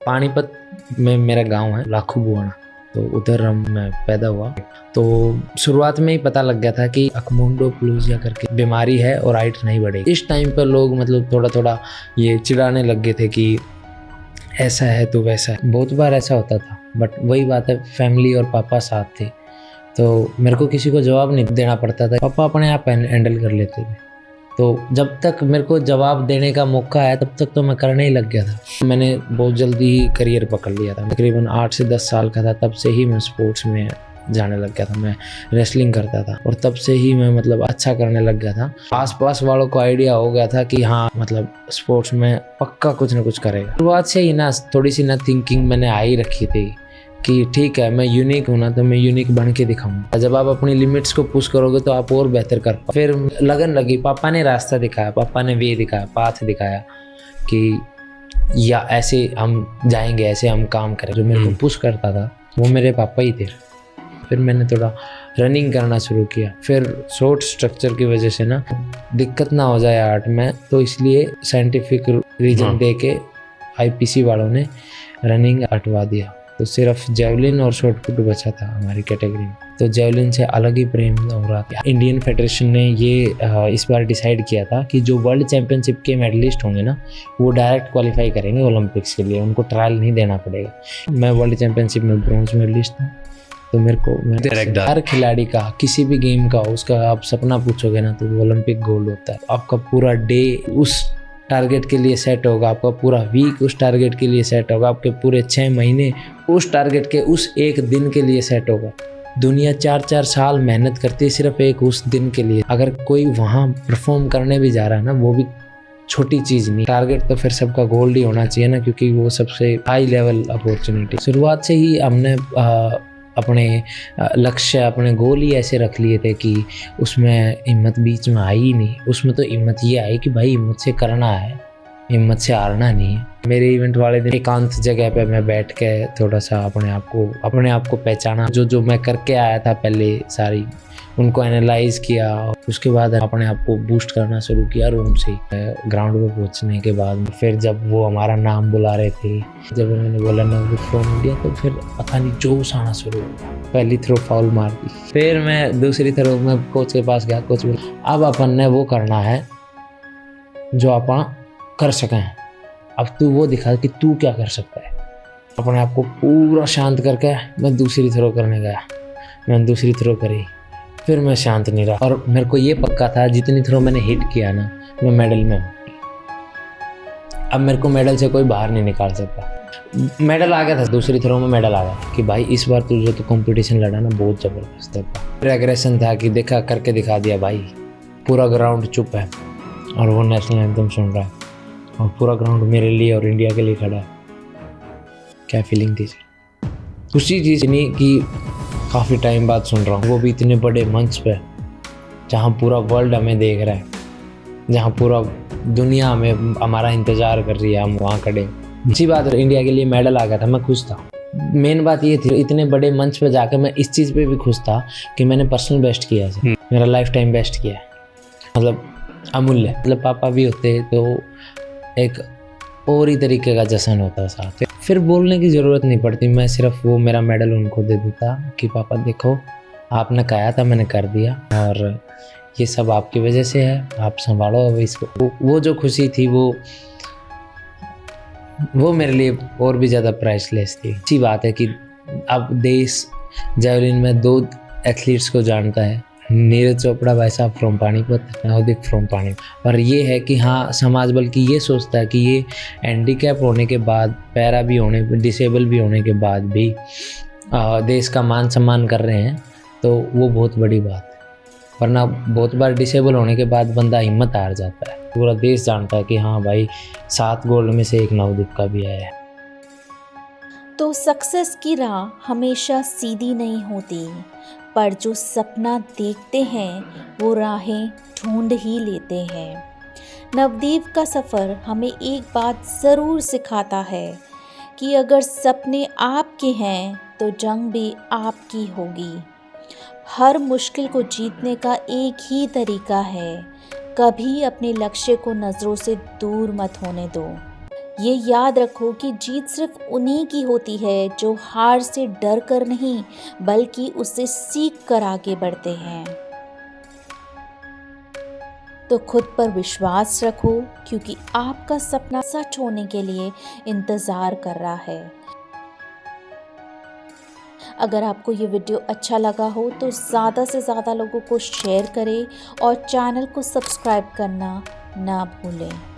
पानीपत में मेरा गांव है लाखू बुआना, तो उधर मैं पैदा हुआ। तो शुरुआत में ही पता लग गया था कि अकमुंडोप्लूजिया करके बीमारी है और हाइट नहीं बढ़ेगी। इस टाइम पर लोग मतलब थोड़ा थोड़ा ये चिढ़ाने लग गए थे कि ऐसा है तो वैसा है। बहुत बार ऐसा होता था, बट वही बात है, फैमिली और पापा साथ थे तो मेरे को किसी को जवाब नहीं देना पड़ता था। पापा अपने आप हैंडल कर लेते थे। तो जब तक मेरे को जवाब देने का मौका आया तब तक तो मैं करने ही लग गया था। मैंने बहुत जल्दी ही करियर पकड़ लिया था। तकरीबन 8 से 10 साल का था तब से ही मैं स्पोर्ट्स में जाने लग गया था। मैं रेसलिंग करता था और तब से ही मैं मतलब अच्छा करने लग गया था। आसपास वालों को आइडिया हो गया था कि हाँ मतलब स्पोर्ट्स में पक्का कुछ ना कुछ करेगा। शुरुआत से ही ना थोड़ी सी ना थिंकिंग मैंने आ ही रखी थी कि ठीक है मैं यूनिक हूँ ना, तो मैं यूनिक बन के दिखाऊंगा। जब आप अपनी लिमिट्स को पुश करोगे तो आप और बेहतर कर पाओ। फिर लगन लगी, पापा ने रास्ता दिखाया, पापा ने वे दिखाया, पाथ दिखाया कि या ऐसे हम जाएंगे, ऐसे हम काम करें। जो मेरे को पुश करता था वो मेरे पापा ही थे। फिर मैंने थोड़ा रनिंग करना शुरू किया। फिर शॉर्ट स्ट्रक्चर की वजह से ना दिक्कत ना हो जाए आर्ट में, तो इसलिए साइंटिफिक रीजन दे के IPC वालों ने रनिंग हटवा दिया। तो सिर्फ जेवलिन और शॉर्ट पुट बचा था हमारी कैटेगरी में। तो जेवलिन से अलग ही प्रेम हो रहा था। इंडियन फेडरेशन ने ये इस बार डिसाइड किया था कि जो वर्ल्ड चैंपियनशिप के मेडलिस्ट होंगे ना, वो डायरेक्ट क्वालिफाई करेंगे ओलंपिक्स के लिए, उनको ट्रायल नहीं देना पड़ेगा। मैं वर्ल्ड चैंपियनशिप में ब्रॉन्ज मेडलिस्ट था। तो मेरे को हर खिलाड़ी का किसी भी गेम का उसका आप सपना पूछोगे ना तो वो ओलंपिक गोल्ड होता है। आपका पूरा डे उस टारगेट के लिए सेट होगा, आपका पूरा वीक उस टारगेट के लिए सेट होगा, आपके पूरे 6 महीने उस टारगेट के उस एक दिन के लिए सेट होगा। दुनिया 4-4 साल मेहनत करती है सिर्फ एक उस दिन के लिए। अगर कोई वहाँ परफॉर्म करने भी जा रहा है ना, वो भी छोटी चीज़ नहीं। टारगेट तो फिर सबका गोल्ड ही होना चाहिए ना, क्योंकि वो सबसे हाई लेवल अपॉर्चुनिटी। शुरुआत से ही हमने अपने लक्ष्य, अपने गोल ही ऐसे रख लिए थे कि उसमें हिम्मत बीच में आई ही नहीं। उसमें तो हिम्मत ये आई कि भाई हिम्मत से करना है, हिम्मत से हारना नहीं है। मेरे इवेंट वाले दिन एकांत जगह पे मैं बैठ के थोड़ा सा अपने आप को पहचाना। जो मैं करके आया था पहले सारी उनको एनालाइज किया। उसके बाद अपने आप को बूस्ट करना शुरू किया रूम से। ग्राउंड पे पहुंचने के बाद फिर जब वो हमारा नाम बुला रहे थे, जब उन्होंने बोला नवदीप फ्रॉम इंडिया, तो फिर पता नहीं जोश आना शुरू हुआ। पहली थ्रो फाउल मार दी। फिर मैं दूसरी थ्रो में कोच के पास गया। कोच बोला अब अपन ने वो करना है जो अपन कर सकें, अब तू वो दिखा कि तू क्या कर सकता है। अपने आप को पूरा शांत करके मैं दूसरी थ्रो करने गया। मैंने दूसरी थ्रो करी, फिर मैं शांत नहीं रहा और मेरे को ये पक्का था जितनी थ्रो मैंने हिट किया ना, मैं मेडल में हूँ। अब मेरे को मेडल से कोई बाहर नहीं निकाल सकता। मेडल आ गया था, दूसरी थ्रो में मेडल आ गया कि भाई इस बार तुझे तो कंपटीशन लड़ा ना बहुत ज़बरदस्त था। फिर एग्रेशन था कि देखा करके दिखा दिया भाई। पूरा ग्राउंड चुप है और वो नेशनल एंथम सुन रहा है और पूरा ग्राउंड मेरे लिए और इंडिया के लिए खड़ा है। क्या फीलिंग थी उसी चीज़ नहीं कि काफ़ी टाइम बाद सुन रहा हूँ, वो भी इतने बड़े मंच पे जहाँ पूरा वर्ल्ड हमें देख रहा है, जहाँ पूरा दुनिया हमें हमारा इंतज़ार कर रही है, हम वहाँ खड़े। अच्छी बात है, इंडिया के लिए मेडल आ गया था, मैं खुश था। मेन बात ये थी इतने बड़े मंच पे जाकर मैं इस चीज़ पे भी खुश था कि मैंने पर्सनल बेस्ट किया है, मेरा लाइफ टाइम बेस्ट किया है, मतलब अमूल्य। मतलब पापा भी होते तो एक और ही तरीके का जश्न होता साथ। फिर बोलने की ज़रूरत नहीं पड़ती, मैं सिर्फ वो मेरा मेडल उनको दे देता कि पापा देखो आपने कहा था, मैंने कर दिया और ये सब आपकी वजह से है, आप संभालो अब इसको। वो जो खुशी थी वो मेरे लिए और भी ज़्यादा प्राइसलेस थी। अच्छी बात है कि अब देश जेवलिन में 2 एथलीट्स को जानता है, नीरज चोपड़ा भाई साहब फ्रॉम पानीपत, नवदीप फ्रॉम पानीपत। और ये है कि हाँ समाज बल्कि ये सोचता है कि ये हैंडीकैप होने के बाद, पैरा भी होने, डिसेबल भी होने के बाद भी देश का मान सम्मान कर रहे हैं, तो वो बहुत बड़ी बात है। वरना बहुत बार डिसेबल होने के बाद बंदा हिम्मत हार जाता है। पूरा देश जानता है कि हाँ भाई 7 गोल्ड में से एक नवदीप का भी आया है। तो सक्सेस की राह हमेशा सीधी नहीं होती, पर जो सपना देखते हैं वो राहें ढूंढ ही लेते हैं। नवदीप का सफ़र हमें एक बात ज़रूर सिखाता है कि अगर सपने आपके हैं तो जंग भी आपकी होगी। हर मुश्किल को जीतने का एक ही तरीका है, कभी अपने लक्ष्य को नज़रों से दूर मत होने दो। ये याद रखो कि जीत सिर्फ उन्हीं की होती है जो हार से डर कर नहीं बल्कि उससे सीख कर आगे बढ़ते हैं। तो खुद पर विश्वास रखो क्योंकि आपका सपना सच होने के लिए इंतज़ार कर रहा है। अगर आपको ये वीडियो अच्छा लगा हो तो ज़्यादा से ज़्यादा लोगों को शेयर करें और चैनल को सब्सक्राइब करना ना भूलें।